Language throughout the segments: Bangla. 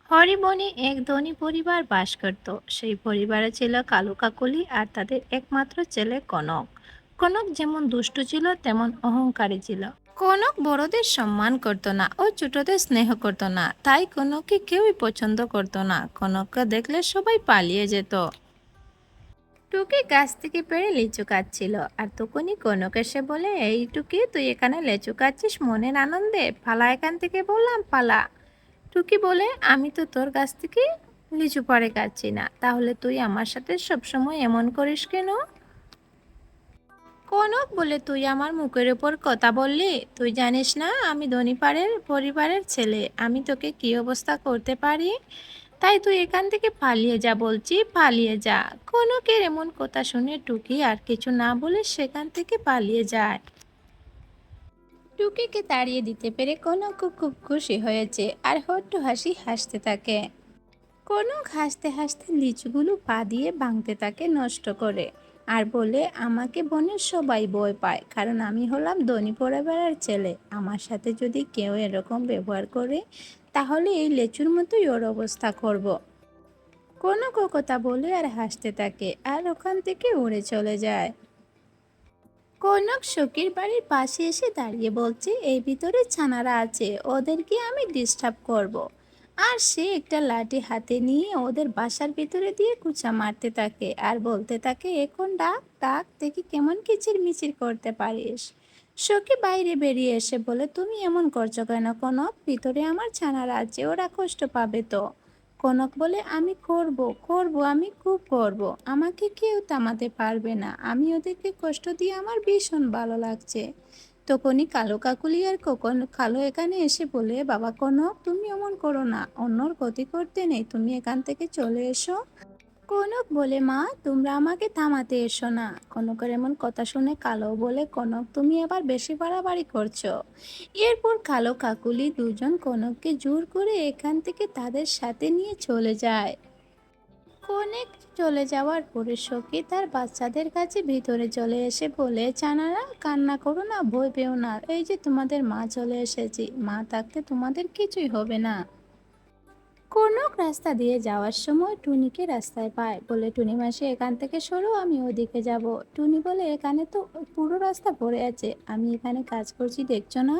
হরিবনে এক ধনী পরিবার বাস করত। সেই পরিবারে ছিল কালু কাকলি আর তাদের একমাত্র ছেলে কনক। কনক যেমন দুষ্টু ছিল তেমন অহংকারী ছিল। কনক বড়দের সম্মান করত না ও ছোটদের স্নেহ করত না, তাই কনককে কেউই পছন্দ করত না। কনককে দেখলে সবাই পালিয়ে যেত। টুকি গাছ থেকে পেড়ে লিচু খাচ্ছিল, আর তখনই কনক এসে বলে, এই টুকি, তুই এখানে লিচু খাচ্ছিস মনের আনন্দে? পালা এখান থেকে, বললাম পালা। টুকি বলে, আমি তো তোর কাছ থেকে লিচু পরে খাচ্ছি না, তাহলে তুই আমার সাথে সবসময় এমন করিস কেন? কনক বলে, তুই আমার মুখের উপর কথা বললি? তুই জানিস না আমি ধনী পরিবারের ছেলে, আমি তোকে কি অবস্থা করতে পারি? তাই তুই এখান থেকে পালিয়ে যা বলছি, পালিয়ে যা। কনকের এমন কথা শুনে টুকি আর কিছু না বলে সেখান থেকে পালিয়ে যায়। টুকিকে তাড়িয়ে দিতে পেরে কনক খুব খুশি হয়েছে আর হট্টু হাসি হাসতে থাকে। কনক হাসতে হাসতে লিচুগুলো পা দিয়ে ভাঙতে থাকে, নষ্ট করে, আর বলে, আমাকে বনের সবাই ভয় পায়, কারণ আমি হলাম ধনী পরিবারের ছেলে। আমার সাথে যদি কেউ এরকম ব্যবহার করে, তাহলে এই লেচুর মতোই ওর অবস্থা করব। কনক ও কথা বলে আর হাসতে থাকে আর ওখান থেকে উড়ে চলে যায়। কনক সখীর বাড়ির পাশে এসে দাঁড়িয়ে বলছে, এই ভিতরে ছানারা আছে, ওদেরকে আমি ডিস্টার্ব করব। আর সে একটা লাঠি হাতে নিয়ে ওদের বাসার ভিতরে দিয়ে কুচা মারতে থাকে আর বলতে থাকে, এখন ডাক ডাক, দেখি কেমন কিচির মিচির করতে পারিস। সখী বাইরে বেরিয়ে এসে বলে, তুমি এমন করছো কেন কনক? ভিতরে আমার ছানারা আছে, ওরা কষ্ট পাবে তো। কনক বলে, আমি করব করব, আমি খুব করব, আমাকে কেউ থামাতে পারবে না, আমি ওদেরকে কষ্ট দিয়ে আমার ভীষণ ভালো লাগছে। তখনই কালো কাকুলি আর কখন কালো এখানে এসে বলে, বাবা কনক, তুমি এমন করো না, অন্যর ক্ষতি করতে নেই, তুমি এখান থেকে চলে এসো। কনক বলে, মা, তোমরা আমাকে থামাতে এসো না। কনকের এমন কথা শুনে কালো বলে, কনক, তুমি আবার বেশি বাড়াবাড়ি করছো। এরপর কালো কাকুলি দুজন কনককে জোর করে এখান থেকে তাদের সাথে নিয়ে চলে যায়। কনেক চলে যাওয়ার পরে সখী তার বাচ্চাদের কাছে ভিতরে চলে এসে বলে, চানারা, কান্না করো না, ভয় পেও না, এই যে তোমাদের মা চলে এসেছি, মা থাকতে তোমাদের কিছুই হবে না। কনক রাস্তা দিয়ে যাওয়ার সময় টুনিকে রাস্তায় পায়, বলে, টুনি মাসি, এখান থেকে সরো, আমি ওদিকে যাব। টুনি বলে, এখানে তো পুরো রাস্তা পড়ে আছে, আমি এখানে কাজ করছি, দেখছো না?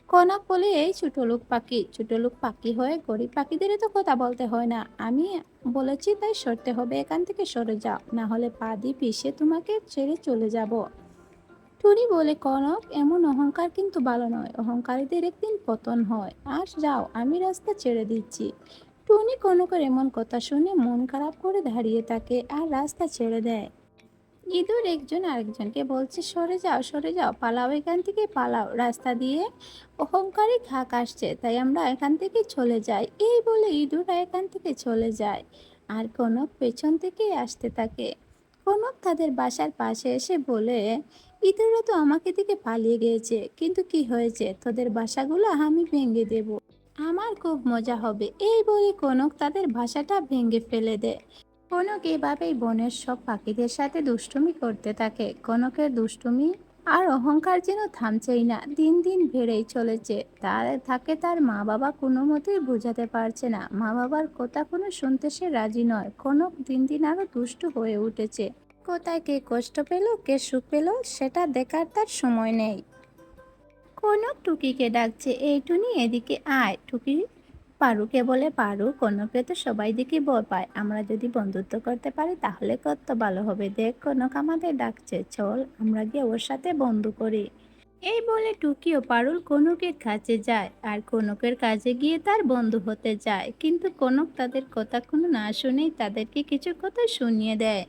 কনক বলে, এই ছোট লোক পাখি, ছোট লোক পাখি হয়ে গরিব পাখিদের তো কথা বলতে হয় না, আমি বলেছি তাই সরতে হবে, এখান থেকে সরে যাও, না হলে পা দিয়ে পিষে তোমাকে ছেড়ে চলে যাব। টুনি বলে, কনক, এমন অহংকার কিন্তু ভালো নয়, অহংকারীদের একদিন পতন হয়, আর যাও, আমি রাস্তা ছেড়ে দিচ্ছি। টুনি কনকের এমন কথা শুনে মন খারাপ করে দাঁড়িয়ে থাকে আর রাস্তা ছেড়ে দেয়। ইঁদুর একজন আরেকজনকে বলছে, সরে যাও, সরে যাও, পালাও, এখান থেকে পালাও, রাস্তা দিয়ে অহংকারী ঘাক আসছে, তাই আমরা এখান থেকে চলে যাই। এই বলে ইঁদুররা এখান থেকে চলে যায় আর কনক পেছন থেকে আসতে থাকে। কনক তাদের বাসার পাশে এসে বলে, ইঁদুররা তো আমাকে থেকে পালিয়ে গিয়েছে, কিন্তু কি হয়েছে, তোদের বাসাগুলো আমি ভেঙে দেব, আমার খুব মজা হবে। এই বলে কনক তাদের বাসাটা ভেঙে ফেলে দেয়। কনক এভাবেই বনের সব পাখিদের সাথে দুষ্টুমি করতে থাকে। কনকের দুষ্টুমি আর অহংকার যেন থামছেই না, দিন দিন বেড়েই চলেছে। তার মা বাবা কোনো মতেই বোঝাতে পারছে না, মা বাবার কথা কোনো শুনতে সে রাজি নয়। কনক দিন দিন আরো দুষ্টু হয়ে উঠেছে। কোথায় কে কষ্ট পেল, কে সুখ পেল, সেটা দেখার তার সময় নেই। কনক টুকিকে ডাকছে, এই টুনি, এদিকে আয়। টুকি পারুকে বলে, পারু, কনককে তো সবাই দেখি ভয় পায়, আমরা যদি বন্ধুত্ব করতে পারি তাহলে কত ভালো হবে, দেখ কনক আমাদের ডাকছে, চল আমরা গিয়ে ওর সাথে বন্ধু করি। এই বলে টুকি ও পারুল কনকের কাছে যায় আর কনকের কাছে গিয়ে তার বন্ধু হতে যায়, কিন্তু কনক তাদের কথা কোনো না শুনেই তাদেরকে কিছু কথা শুনিয়ে দেয়।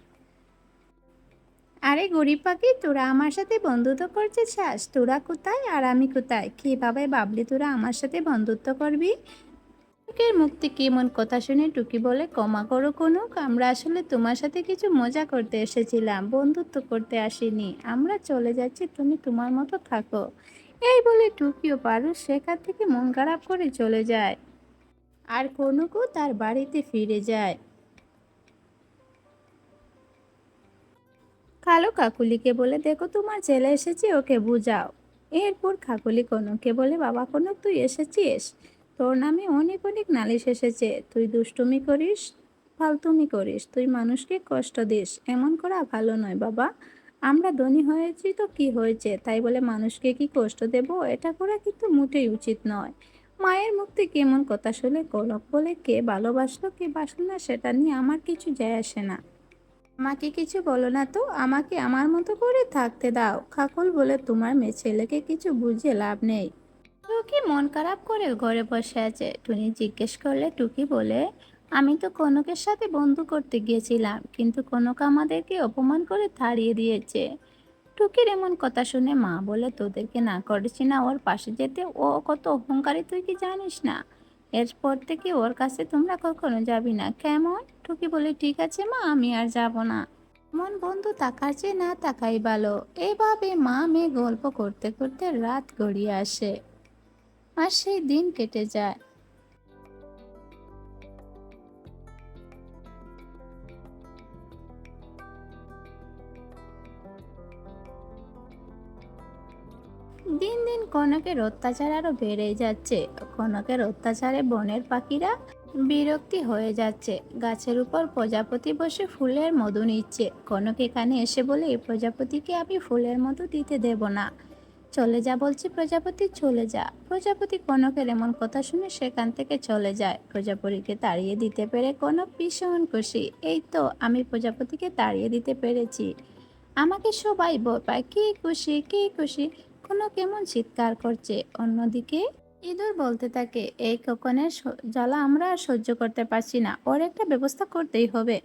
আরে গরিব পাখি, তোরা আমার সাথে বন্ধুত্ব করতে চাস? তোরা কোথায় আর আমি কোথায়? কিভাবে ভাবলি তোরা আমার সাথে বন্ধুত্ব করবি? টুকির মুখ থেকে এমন কথা শুনে টুকি বলে, ক্ষমা করো কনক, আমরা আসলে তোমার সাথে কিছু মজা করতে এসেছিলাম, বন্ধুত্ব করতে আসিনি, আমরা চলে যাচ্ছি, তুমি তোমার মতো থাকো। এই বলে টুকি ও পারু সেখান থেকে মন খারাপ করে চলে যায় আর কনকও তার বাড়িতে ফিরে যায়। কালো কাকুলিকে বলে, দেখো তোমার ছেলে এসেছে, ওকে বুঝাও। এরপর কাকুলি কনককে বলে, বাবা কনক, তুই এসেছিস, তোর নামে অনেক অনেক নালিশ এসেছে, তুই দুষ্টুমি করিস, ফালতুমি করিস, তুই মানুষকে কষ্ট দিস, এমন করা ভালো নয় বাবা। আমরা ধনী হয়েছি তো কি হয়েছে, তাই বলে মানুষকে কি কষ্ট দেব? এটা করা কিন্তু মোটেই উচিত নয়। মায়ের মুখ থেকে কেমন কথা শুনে কনক বলে, কে ভালোবাসলো কে বাসলো না সেটা নিয়ে আমার কিছু যায় আসে না। আমাকে কিছু বলো না তো, আমাকে আমার মতো করে থাকতে দাও। খাকুল বলে, তোমার মেয়ে ছেলেকে কিছু বুঝিয়ে লাভ নেই। টুকি মন খারাপ করে ঘরে বসে আছে। টুনি জিজ্ঞেস করলে টুকি বলে, আমি তো কনকের সাথে বন্ধু করতে গিয়েছিলাম, কিন্তু কনক আমাদেরকে অপমান করে তাড়িয়ে দিয়েছে। টুকির এমন কথা শুনে মা বলে, তোদেরকে না করেছি না ওর পাশে যেতে, ও কত অহংকারী তুই কি জানিস না? এরপর থেকে ওর কাছে তোমরা কখনো যাবি না, কেমন? টুকি বলে, ঠিক আছে মা, আমি আর যাব না। মন বন্ধু তাকার চেয়ে না তাকাই ভালো। এইভাবে মা মেয়ে গল্প করতে করতে রাত গড়িয়ে আসে আর সেই দিন কেটে যায়। দিন দিন কনকের অত্যাচার আরো বেড়েই যাচ্ছে। কনকের অত্যাচারে বনের পাখিরা বিরক্তি হয়ে যাচ্ছে। গাছের উপর প্রজাপতি বসে ফুলের মধু নিচ্ছে। কনক এখানে এসে বলে, এই প্রজাপতিকে আমি ফুলের মধু দিতে দেব না। চলে যা বলছি প্রজাপতি, চলে যা। প্রজাপতি কনকের এমন কথা শুনে সেখান থেকে চলে যায়। প্রজাপতিকে তাড়িয়ে দিতে পেরে কনক ভীষণ খুশি। এই তো, আমি প্রজাপতিকে তাড়িয়ে দিতে পেরেছি, আমাকে সবাই ভয় পায়, কি খুশি কি খুশি। কোনো কেমন চিৎকার করছে। অন্যদিকে ইঁদুর বলতে থাকে, এই খোকনের জ্বালা আমরা আর সহ্য করতে পারছি না, ওর একটা ব্যবস্থা করতেই হবে।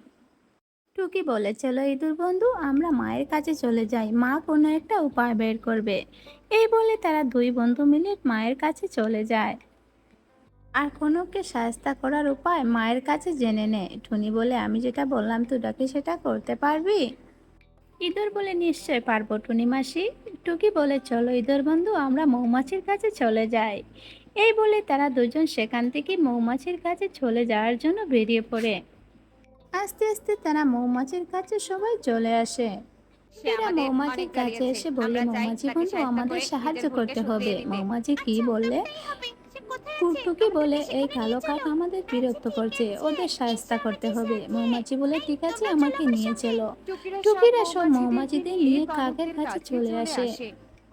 টুকি বলে, চলো ইঁদুর বন্ধু, আমরা মায়ের কাছে চলে যাই, মা কোনো একটা উপায় বের করবে। এই বলে তারা দুই বন্ধু মিলে মায়ের কাছে চলে যায় আর কনককে শায়েস্তা করার উপায় মায়ের কাছে জেনে নেয়। টুনি বলে, আমি যেটা বললাম তোরা কি সেটা করতে পারবি? ইঁদুর বলে, নিশ্চয় পারবো টুনি মাসি। টুকি বলে, চলো ইঁদুর বন্ধু, আমরা মৌমাছির কাছে চলে যাই। এই বলে তারা দুজন সেখান থেকে মৌমাছির কাছে চলে যাওয়ার জন্য বেরিয়ে পড়ে। আস্তে আস্তে তারা মৌমাছির কাছে সবাই চলে আসে। সে এরা আমাদের মৌমাছির অনেক কাছে জ্বালিয়েছে। এসে বললে, আমরা চাই মৌমাছি তাকে বন্ধু শায়েস্তা আমাদের করে সাহায্য নিজের ভুলকে করতে হবে। শুধিয়ে দিতে। মৌমাছি কি আচ্ছা, বললে, করতেই হবে। সে কোথায় আছে? টুকটুকি আমাদেরকে বলে, এই সেখানে কালো নিয়ে কাক চলো। আমাদের আচ্ছা, বিরক্ত ঠিক করছে, আছে। ওদের এসো সাহায্য করতে আমাদের হবে। সাথে। মৌমাছি বলে, এই, ঠিক আছে, তোমরা চলো আমাকে আমার নিয়ে সাথে। চলো। টুকিরা সব টুকিরা সব মৌমাছিদেরকে মৌমাছিদের নিয়ে নিয়ে কাকের কনকের কাছে কাছে চলে চলে আসে। আসে।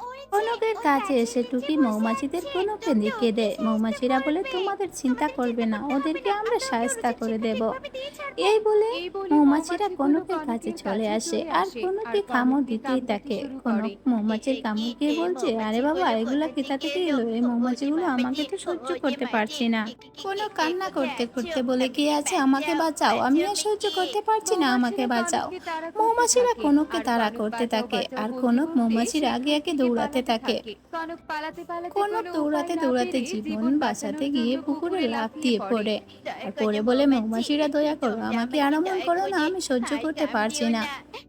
ওই যে, কনকের ওই কাছে গাছের এসে নিচে টুকি বসে মৌমাছিদের আছে। কনককে তোমরা দেখিয়ে ওকে দেয়। শায়েস্তা মৌমাছিরা বলে, করবে। তোমাদের চিন্তা তোমাদের করবে চিন্তা না, করতে হবে ওদেরকে না। আমরা আমরা ওকে ওর সাহায্য করে চিকচিকি দেব। এভাবে দিয়ে ছাড়বো। এই বলে এই বলে মৌমাছিরা মৌমাছিগুলো কনকের কাছে কনকের চলে কাছে আসে চলে আর আসে আর কনককে কামড় কনককে দিতেই কামড় দিতে থাকে। শুরু কনক করে। মৌমাছির কামড় খেয়ে বলছে, আরে বাবা, মৌমাছিগুলো এগুলা কোথা কোথা থেকে থেকে এলো? এলো? এই ওরে মৌমাছিগুলো আমাকে বাবারে, তো সহ্য ওরে করতে মারে, পারছি না। কনক কান্না কোথায় করতে আছো? করতে বলে, কে আমাকে আছে, আমাকে বাঁচাও, বাঁচাও, আমি বাঁচাও আর সহ্য আমাকে। করতে পারছি না, আমাকে মৌমাছিরা বাঁচাও। কনককে তাড়া করতে মৌমাছিরা থাকে কনককে আর তাড়া কনক করতে বাঁচাও থাকে বাঁচাও আর বলতে কনক বলতে মৌমাছির আগে সেখান আগে থেকে দৌড়াতে পালাতে থাকে। থাকে। কনক পালাতে পালাতে কনক কোনো উপায় দৌড়াতে না দৌড়াতে পেরে জীবন জীবন বাঁচাতে বাঁচানোর গিয়ে জন্য পুকুরে পুকুরে লাফ লাফিয়ে দিয়ে পড়ে। পড়ে দয়া আর পড়ে করে বলে, মৌমাছি, মৌমাছিরা দয়া করো, তোমরা আমাকে আর আমাকে এমন দয়া করো না, করে আমি সহ্য আর করতে কামড়িও পারছি না। না।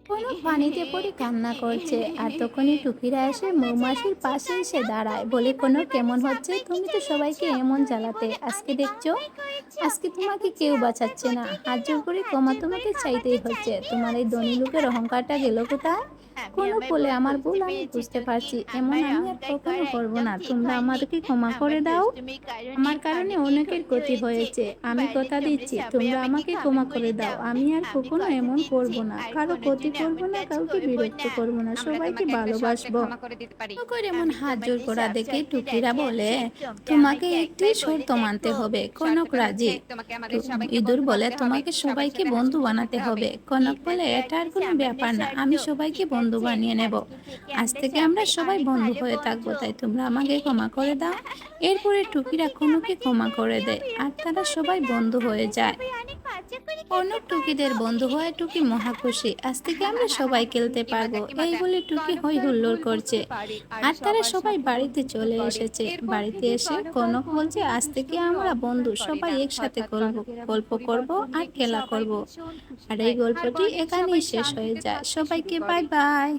কনক পানিতে পড়ে কান্না করছে আর তখনই টুকিরা এসে কেমন মজা মৌমাছির লাগছে পাশে এসে কানা? দাঁড়ায়, তুমি বলে, এভাবে কনক কেমন বাড়ির হচ্ছে, সবাইকে তুমি তো সবাইকে জ্বালিয়েছো। এমন টুনি জ্বালাতে বলে, আজকে অনেক দেখছো, অন্যায় করেছো। আজকে তোমাকে এখন সে কেউ অন্যায় বাঁচাচ্ছে না, কোথায় হাত গেল? জোর করে হাত ক্ষমা জোর করে তোমাকে ক্ষমা তো চাইতেই হচ্ছে, চাইতেই তোমার এই হচ্ছে। ধনী লোকের অহংকারটা গেল কোথায়? আমি কনক আমার বলে, ভুল আমার ভুল বুঝতে আমি পেরেছি বুঝতে টুকি। পারছি, এমন আমার আমি আর অহংকার কখনো করা করবো একদম না, ঠিক তোমরা হয়নি। আমাদেরকে ক্ষমা আমার করে দাও। দুষ্টুমির কারণে আমার কারণে অনেকের অনেকের ক্ষতি ক্ষতি হয়েছে। হয়েছে, আমি বাইরের কথা তোমরা দিচ্ছি, সবাই তোমরা আমাকে আমাকে ক্ষমা ক্ষমা করে করে দাও। দাও। আমি আর আমি কখনো কথা এমন করব দিচ্ছি না, আর কারো কোনোর ক্ষতি জন্য করব এমন না, কাজ কাউকে করব বিরক্ত না। করব না, আমরা সবাইকে তোমাকে একটা শর্তে ভালোবাসবো। ক্ষমা করে দিতে পারি। করে এমন আমি হাত জোর তোমাদের করা সব দেখে শর্তে টুকিরা রাজি বলে, আছি। তোমরা তোমাকে আমাকে একটি একবার বলে শর্ত মানতে দেখো। হবে। কনক শর্তটা হচ্ছে রাজি। তোমাকে আমাদের সবাইকে ইঁদুর বন্ধু বলে, বানাতে হবে। তোমাকে সবার সবাইকে সাথে বন্ধু হাসিখুশি বানাতে থাকতে হবে। হবে। কনক এটা বলে, তো এটা আর একটা কোনো সামান্য ব্যাপার না, শর্ত। আমি সবাইকে ঠিক বন্ধু আছে, বানিয়ে নেব। আজকে থেকে আজ আমরা থেকে আমরা সবাই সবাই অনেক বন্ধু ভালো হয়ে থাকবো, বন্ধু। তাই তোমরা আমাকে ক্ষমা করে দাও। এরপরে এখন টুকিরা থেকে কনককে আমাদের ক্ষমা করে কেউ দেয় আর বিরক্ত তারা করবে সবাই না। বন্ধু হয়ে আমরা যায়। সবাই অনেক মজা করে খেলতে কনক পারবো। টুকিদের বন্ধু হয়ে টুকি মহা খুশি, আজ থেকে আমরা সবাই খেলতে কি মজা পারবো। কি এই মজা। বলে টুকি কনক হই তার হুল্লোড় ভুল করছে বুঝতে পারে আর আর তারা সবার সবাই সাথে বাড়িতে বন্ধুত্ব চলে করে। এসেছে। এরপর বাড়িতে থেকে এসে কনক আর কনক বলছে, কোনোদিনও আজ থেকে দুষ্টুমি ও আমরা বন্ধু, অহংকার করে সবাই না। একসাথে হঠাৎ গল্প কনকের এমন গল্প করব পরিবর্তন আর দেখে খেলা সবাই করব। ভীষণ খুশি আর এই হয় আর গল্পটি পরদিন এখানেই সবাই শেষ হয়ে শান্তিতে যায়। থাকতে শুরু সবাইকে বাই করে। বাই।